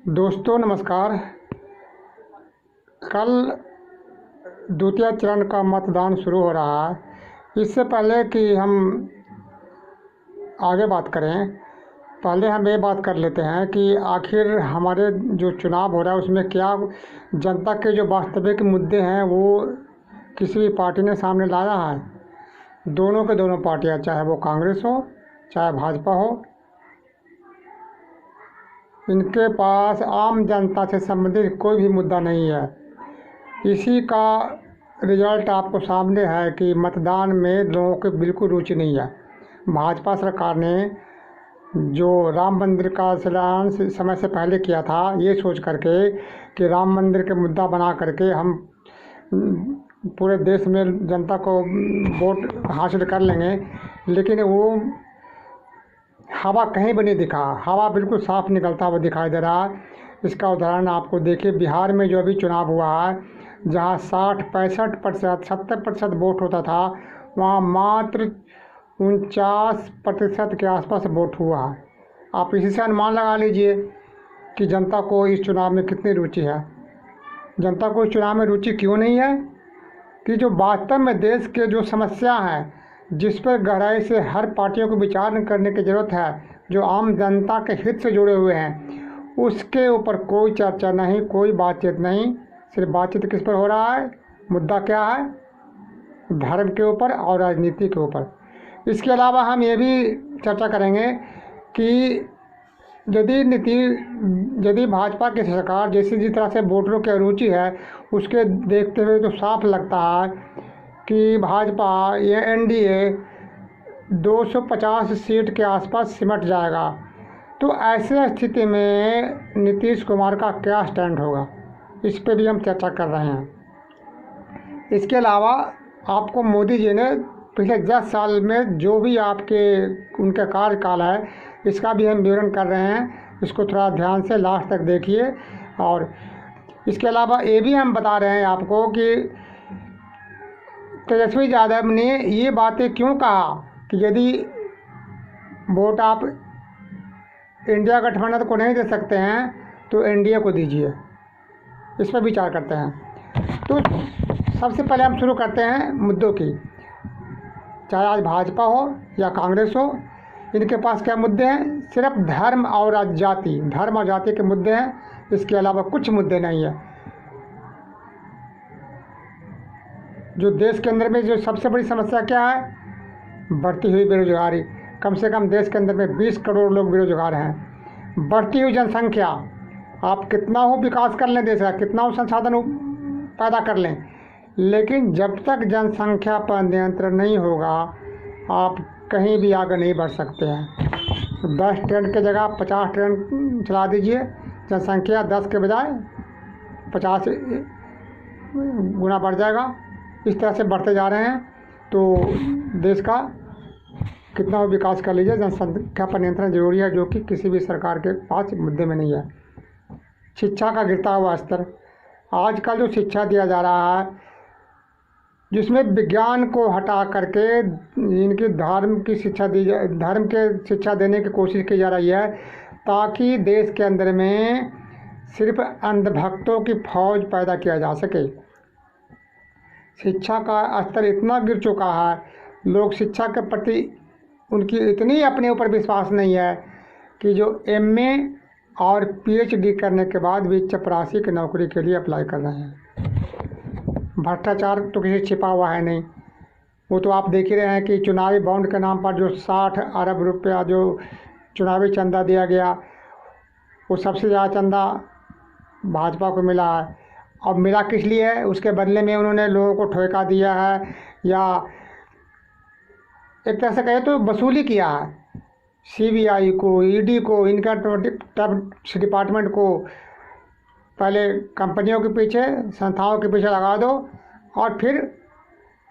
दोस्तों नमस्कार। कल द्वितीय चरण का मतदान शुरू हो रहा है। इससे पहले कि हम आगे बात करें, पहले हम ये बात कर लेते हैं कि आखिर हमारे जो चुनाव हो रहा है उसमें क्या जनता के जो वास्तविक मुद्दे हैं वो किसी भी पार्टी ने सामने लाया है। दोनों के दोनों पार्टियां, चाहे वो कांग्रेस हो चाहे भाजपा हो, इनके पास आम जनता से संबंधित कोई भी मुद्दा नहीं है। इसी का रिजल्ट आपको सामने है कि मतदान में लोगों की बिल्कुल रुचि नहीं है। भाजपा सरकार ने जो राम मंदिर का शिलान्यास समय से पहले किया था, ये सोच करके कि राम मंदिर के मुद्दा बना करके हम पूरे देश में जनता को वोट हासिल कर लेंगे, लेकिन वो हवा कहीं भी नहीं दिखा। हवा बिल्कुल साफ निकलता हुआ दिखाई दे रहा है। इसका उदाहरण आपको देखिए, बिहार में जो अभी चुनाव हुआ है, जहां 60-65% 70% वोट होता था, वहां मात्र 49% के आसपास वोट हुआ है। आप इसी से अनुमान लगा लीजिए कि जनता को इस चुनाव में कितनी रुचि है। जनता को इस चुनाव में रुचि क्यों नहीं है कि जो वास्तव में देश के जो समस्या हैं, जिस पर गहराई से हर पार्टियों को विचार करने की ज़रूरत है, जो आम जनता के हित से जुड़े हुए हैं, उसके ऊपर कोई चर्चा नहीं, कोई बातचीत नहीं। सिर्फ बातचीत किस पर हो रहा है? मुद्दा क्या है? धर्म के ऊपर और राजनीति के ऊपर। इसके अलावा हम ये भी चर्चा करेंगे कि यदि भाजपा की सरकार जिस तरह से वोटरों की रुचि है, उसके देखते हुए तो साफ लगता है कि भाजपा ये एनडीए 250 सीट के आसपास सिमट जाएगा। तो ऐसे स्थिति में नीतीश कुमार का क्या स्टैंड होगा, इस पे भी हम चर्चा कर रहे हैं। इसके अलावा आपको मोदी जी ने पिछले 10 साल में जो भी उनका कार्यकाल है, इसका भी हम विवरण कर रहे हैं। इसको थोड़ा ध्यान से लास्ट तक देखिए। और इसके अलावा ये भी हम बता रहे हैं आपको कि तेजस्वी यादव ने ये बातें क्यों कहा कि यदि वोट आप इंडिया गठबंधन को नहीं दे सकते हैं तो एनडीए को दीजिए। इस पर विचार करते हैं। तो सबसे पहले हम शुरू करते हैं मुद्दों की। चाहे आज भाजपा हो या कांग्रेस हो, इनके पास क्या मुद्दे हैं? सिर्फ धर्म और जाति के मुद्दे हैं। इसके अलावा कुछ मुद्दे नहीं है। जो देश के अंदर में जो सबसे बड़ी समस्या क्या है? बढ़ती हुई बेरोजगारी। कम से कम देश के अंदर में 20 करोड़ लोग बेरोजगार हैं। बढ़ती हुई जनसंख्या। आप कितना हो विकास कर लें देश का, कितना हो संसाधन पैदा कर लें, लेकिन जब तक जनसंख्या पर नियंत्रण नहीं होगा, आप कहीं भी आगे नहीं बढ़ सकते हैं। 10 ट्रेन की जगह 50 ट्रेन चला दीजिए, जनसंख्या 10 के बजाय 50 गुना बढ़ जाएगा। इस तरह से बढ़ते जा रहे हैं तो देश का कितना विकास कर लीजिए, जनसंख्या पर नियंत्रण जरूरी है, जो कि किसी भी सरकार के पास मुद्दे में नहीं है। शिक्षा का गिरता हुआ स्तर। आजकल जो शिक्षा दिया जा रहा है, जिसमें विज्ञान को हटा करके इनकी धर्म की शिक्षा धर्म के शिक्षा देने की कोशिश की जा रही है, ताकि देश के अंदर में सिर्फ अंधभक्तों की फौज पैदा किया जा सके। शिक्षा का स्तर इतना गिर चुका है, लोग शिक्षा के प्रति उनकी इतनी अपने ऊपर विश्वास नहीं है कि जो एमए और पीएचडी करने के बाद भी चपरासी की नौकरी के लिए अप्लाई कर रहे हैं। भ्रष्टाचार तो किसी छिपा हुआ है नहीं। वो तो आप देख ही रहे हैं कि चुनावी बॉन्ड के नाम पर जो 60 अरब रुपया जो चुनावी चंदा दिया गया, वो सबसे ज़्यादा चंदा भाजपा को मिला है। अब मिला किस लिए है? उसके बदले में उन्होंने लोगों को ठेका दिया है, या एक तरह से कहे तो वसूली किया है। सीबीआई को, ईडी को, इनकम टैक्स डिपार्टमेंट को पहले कंपनियों के पीछे, संस्थाओं के पीछे लगा दो और फिर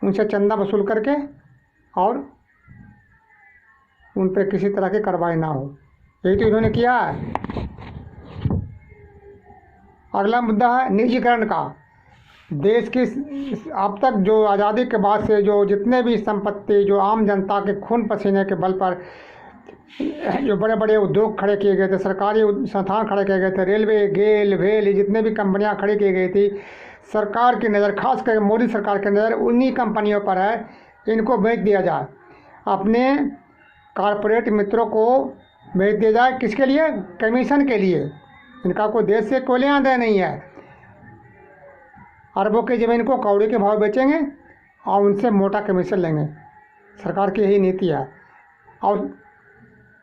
उनसे चंदा वसूल करके और उन पर किसी तरह की कार्रवाई ना हो। यही तो इन्होंने किया है। अगला मुद्दा है निजीकरण का। देश की अब तक जो आज़ादी के बाद से जो जितने भी संपत्ति जो आम जनता के खून पसीने के बल पर जो बड़े बड़े उद्योग खड़े किए गए थे, सरकारी संस्थान खड़े किए गए थे, रेलवे, गेल, वेल, ये जितने भी कंपनियां खड़ी की गई थी, सरकार की नज़र, खास करके मोदी सरकार की नज़र उन्हीं कंपनियों पर है। इनको बेच दिया जाए, अपने कॉरपोरेट मित्रों को बेच दिया जाए। किसके लिए? कमीशन के लिए। इनका कोई देश से कोई लेना देना नहीं है। अरबों की ज़मीन को कौड़ी के भाव बेचेंगे और उनसे मोटा कमीशन लेंगे। सरकार की यही नीति है और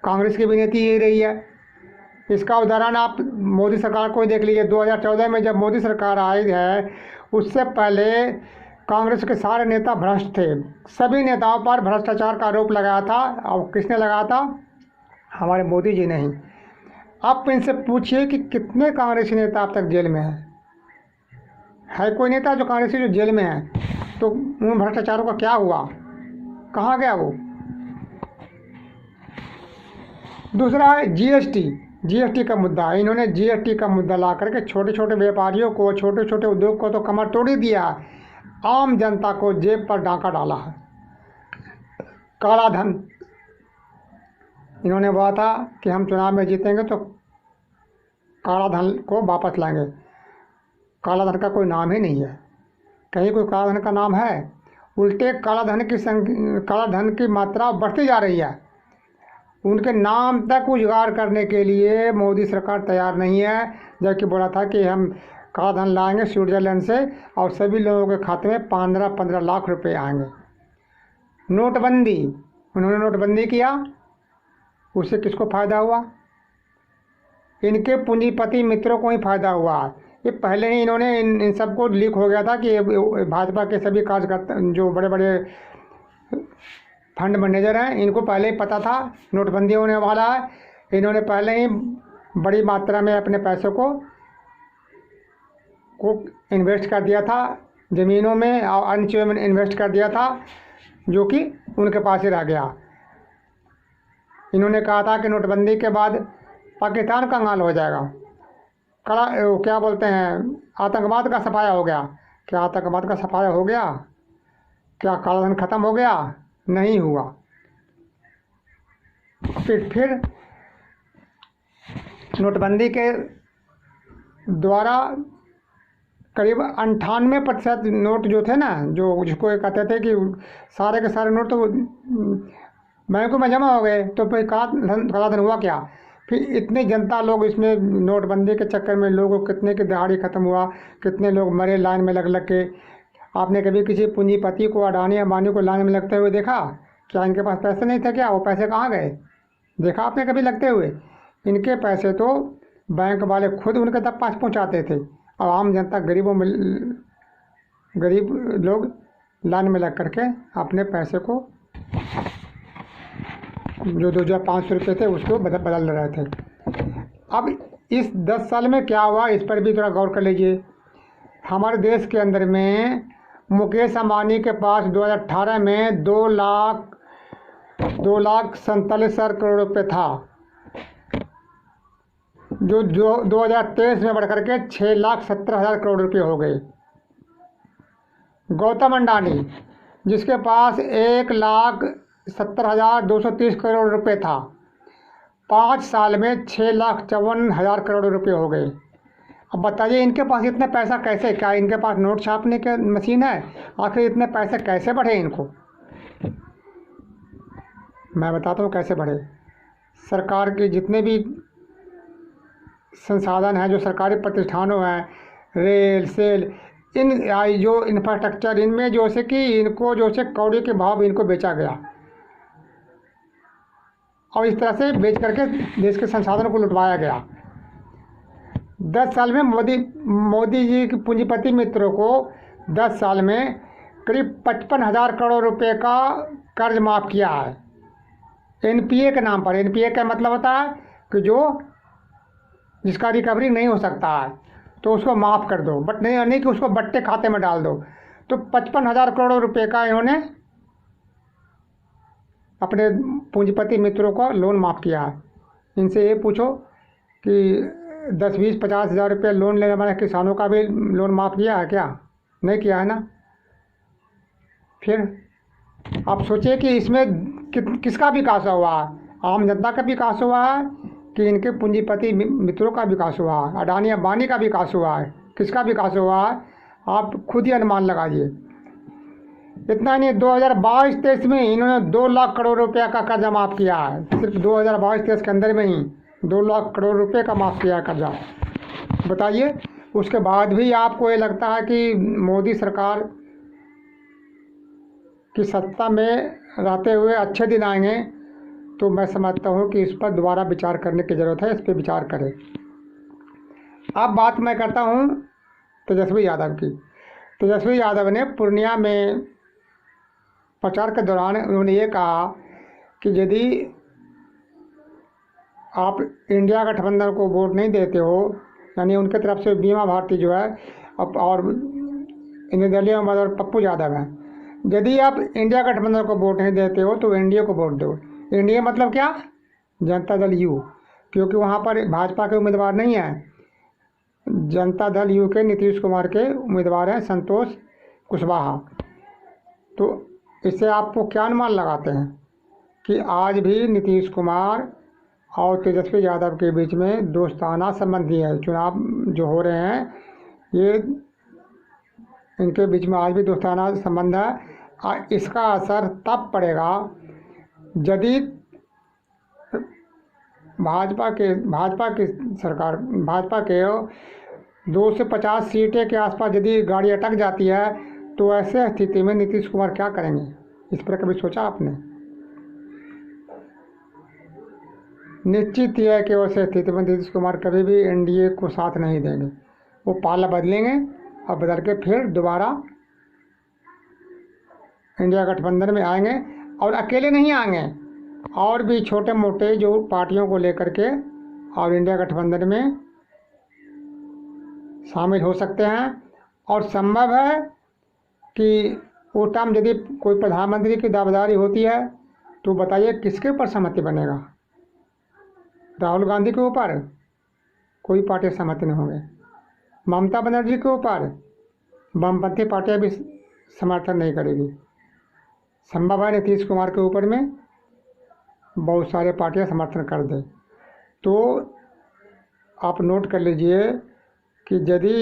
कांग्रेस की भी नीति यही रही है। इसका उदाहरण आप मोदी सरकार को ही देख लीजिए। 2014 में जब मोदी सरकार आई है, उससे पहले कांग्रेस के सारे नेता भ्रष्ट थे। सभी नेताओं पर भ्रष्टाचार का आरोप लगाया था। और किसने लगाया था? हमारे मोदी जी नहीं। आप इनसे पूछिए कि कितने कांग्रेसी नेता अब तक जेल में है कोई नेता जो कांग्रेसी जो जेल में है? तो उन भ्रष्टाचारों का क्या हुआ? कहाँ गया वो? दूसरा है जीएसटी का मुद्दा। इन्होंने जीएसटी का मुद्दा ला करके छोटे छोटे व्यापारियों को, छोटे छोटे उद्योग को तो कमर तोड़ ही दिया, आम जनता को जेब पर डांका डाला है। काला धन, इन्होंने बोला था कि हम चुनाव में जीतेंगे तो काला धन को वापस लाएंगे। काला धन का कोई नाम ही नहीं है, कहीं कोई काला धन का नाम है? उल्टे काला धन की मात्रा बढ़ती जा रही है। उनके नाम तक उजागर करने के लिए मोदी सरकार तैयार नहीं है, जबकि बोला था कि हम काला धन लाएंगे स्विट्जरलैंड से और सभी लोगों के खाते में 15-15 लाख रुपए आएंगे। नोटबंदी, उन्होंने नोटबंदी किया, उससे किसको फ़ायदा हुआ? इनके पूंजीपति मित्रों को ही फ़ायदा हुआ। ये पहले ही इन्होंने इन सबको लीक हो गया था कि भाजपा के सभी कार्यकर्ता, जो बड़े बड़े फंड मैनेजर हैं, इनको पहले ही पता था नोटबंदी होने वाला है। इन्होंने पहले ही बड़ी मात्रा में अपने पैसों को इन्वेस्ट कर दिया था, ज़मीनों में और अन्य चीज़ों में इन्वेस्ट कर दिया था, जो कि उनके पास ही रह गया। इन्होंने कहा था कि नोटबंदी के बाद पाकिस्तान कंगाल हो जाएगा, क्या बोलते हैं, आतंकवाद का सफाया हो गया। क्या आतंकवाद का सफाया हो गया? क्या काला धन खत्म हो गया? नहीं हुआ। फिर नोटबंदी के द्वारा करीब 98% नोट जो थे ना, जो जिसको कहते थे कि सारे के सारे नोट तो बैंकों में जमा हो गए, तो फिर काला धन हुआ क्या? फिर इतनी जनता लोग इसमें नोटबंदी के चक्कर में लोगों कितने की दिहाड़ी ख़त्म हुआ, कितने लोग मरे लाइन में लग लग के। आपने कभी किसी पूंजीपति को, अडानी अंबानी को लाइन में लगते हुए देखा? क्या इनके पास पैसे नहीं थे क्या? वो पैसे कहाँ गए? देखा आपने कभी लगते हुए? इनके पैसे तो बैंक वाले खुद उनके तक पास पहुँचाते थे और आम जनता, गरीब लोग लाइन में लग करके अपने पैसे को, जो 2500 रुपये थे, उसको बदल रहे थे। अब इस 10 साल में क्या हुआ, इस पर भी थोड़ा गौर कर लीजिए। हमारे देश के अंदर में मुकेश अंबानी के पास 2018 में 2,47,000 करोड़ रुपये था, जो 2023 में बढ़कर के 6,70,000 करोड़ रुपये हो गए। गौतम अडानी, जिसके पास 1,70,230 करोड़ रुपये था, 5 साल में 6,54,000 करोड़ रुपये हो गए। अब बताइए इनके पास इतने पैसा कैसे? क्या इनके पास नोट छापने की मशीन है? आखिर इतने पैसे कैसे बढ़े इनको? मैं बताता हूँ कैसे बढ़े। सरकार के जितने भी संसाधन हैं, जो सरकारी प्रतिष्ठानों हैं, रेल, सेल, इन जो इंफ्रास्ट्रक्चर, इनमें जो से कि इनको जो से कौड़ी के भाव इनको बेचा गया और इस तरह से बेच करके देश के संसाधनों को लुटवाया गया। 10 साल में मोदी जी के पूंजीपति मित्रों को 10 साल में करीब 55,000 करोड़ रुपए का कर्ज माफ़ किया है, एनपीए के नाम पर। एनपीए का मतलब होता है कि जिसका रिकवरी नहीं हो सकता है तो उसको माफ़ कर दो, बट नहीं कि उसको बट्टे खाते में डाल दो। तो 55,000 करोड़ रुपए का इन्होंने अपने पूंजीपति मित्रों को लोन माफ़ किया है। इनसे ये पूछो कि 10, 20, 50 हज़ार रुपये लोन लेने वाले किसानों का भी लोन माफ़ किया है क्या? नहीं किया है ना। फिर आप सोचिए कि इसमें किसका विकास हुआ है? आम जनता का विकास हुआ है कि इनके पूंजीपति मित्रों का विकास हुआ है, अडानी अंबानी का विकास हुआ है, किसका विकास हुआ है? आप खुद ही अनुमान लगाइए। इतना नहीं, 2022-23 में इन्होंने 2 लाख करोड़ रुपया का कर्जा माफ़ किया है। सिर्फ 2022-23 के अंदर में ही 2 लाख करोड़ रुपये का माफ़ किया है कर्जा। बताइए, उसके बाद भी आपको ये लगता है कि मोदी सरकार की सत्ता में रहते हुए अच्छे दिन आएंगे? तो मैं समझता हूँ कि इस पर दोबारा विचार करने की ज़रूरत है, इस पर विचार करें। अब बात मैं करता हूँ तेजस्वी यादव की। तेजस्वी यादव ने पूर्णिया में प्रचार के दौरान उन्होंने ये कहा कि यदि आप इंडिया गठबंधन को वोट नहीं देते हो, यानी उनके तरफ से बीमा भारती जो है और निर्दलीय उम्मीदवार पप्पू यादव हैं, यदि आप इंडिया गठबंधन को वोट नहीं देते हो तो एनडीए को वोट दो। एनडीए मतलब क्या? जनता दल यू, क्योंकि वहाँ पर भाजपा के उम्मीदवार नहीं हैं। जनता दल यू के नीतीश कुमार के उम्मीदवार हैं संतोष कुशवाहा। तो इससे आपको क्या अनुमान लगाते हैं कि आज भी नीतीश कुमार और तेजस्वी यादव के बीच में दोस्ताना संबंध ही है? चुनाव जो हो रहे हैं ये इनके बीच में आज भी दोस्ताना संबंध है। इसका असर तब पड़ेगा यदि भाजपा की सरकार, भाजपा के 2 से 50 सीटें के आसपास यदि गाड़ी अटक जाती है तो ऐसे स्थिति में नीतीश कुमार क्या करेंगे? इस पर कभी सोचा आपने? निश्चित ही है कि वैसे स्थिति में नीतीश कुमार कभी भी एनडीए को साथ नहीं देंगे। वो पाला बदलेंगे और बदल के फिर दोबारा इंडिया गठबंधन में आएंगे। और अकेले नहीं आएंगे, और भी छोटे मोटे जो पार्टियों को लेकर के और इंडिया गठबंधन में शामिल हो सकते हैं। और संभव है कि वो टाइम यदि कोई प्रधानमंत्री की दावेदारी होती है तो बताइए किसके ऊपर सहमति बनेगा? राहुल गांधी के ऊपर कोई पार्टी सहमति नहीं होंगे, ममता बनर्जी के ऊपर वामपंथी पार्टियां भी समर्थन नहीं करेगी। संभव है नीतीश कुमार के ऊपर में बहुत सारे पार्टियां समर्थन कर दें। तो आप नोट कर लीजिए कि यदि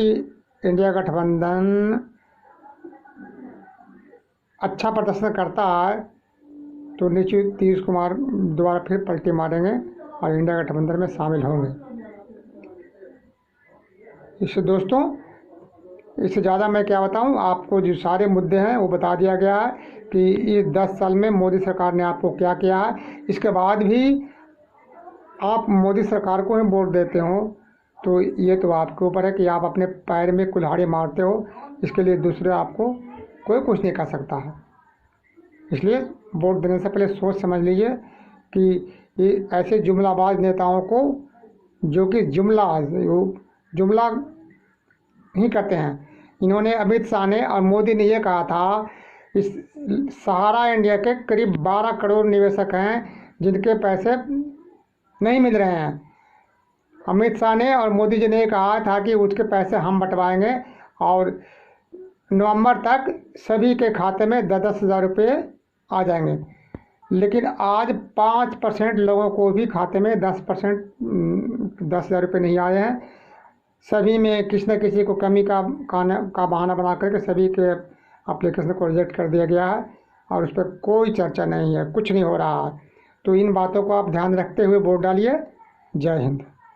इंडिया गठबंधन अच्छा प्रदर्शन करता है तो निश्चित नीतीश कुमार दोबारा फिर पलटी मारेंगे और इंडिया गठबंधन में शामिल होंगे। इससे दोस्तों, इससे ज़्यादा मैं क्या बताऊं? आपको जो सारे मुद्दे हैं वो बता दिया गया है कि इस 10 साल में मोदी सरकार ने आपको क्या किया है। इसके बाद भी आप मोदी सरकार को ही वोट देते हो तो ये तो आपके ऊपर है कि आप अपने पैर में कुल्हाड़ी मारते हो। इसके लिए दूसरे आपको कोई कुछ नहीं कर सकता है। इसलिए वोट देने से पहले सोच समझ लीजिए कि ये ऐसे जुमलाबाज नेताओं को, जो कि जुमला ही करते हैं। इन्होंने अमित शाह ने और मोदी ने ये कहा था, इस सहारा इंडिया के करीब 12 करोड़ निवेशक हैं जिनके पैसे नहीं मिल रहे हैं। अमित शाह ने और मोदी जी ने कहा था कि उसके पैसे हम बंटवाएंगे और नवंबर तक सभी के खाते में 10-10 हज़ार रुपये आ जाएंगे। लेकिन आज 5% लोगों को भी खाते में 10 हज़ार रुपये नहीं आए हैं। सभी में किसी न किसी को कमी का बहाना बना करके सभी के एप्लीकेशन को रिजेक्ट कर दिया गया है और उस पर कोई चर्चा नहीं है, कुछ नहीं हो रहा है। तो इन बातों को आप ध्यान रखते हुए वोट डालिए। जय हिंद।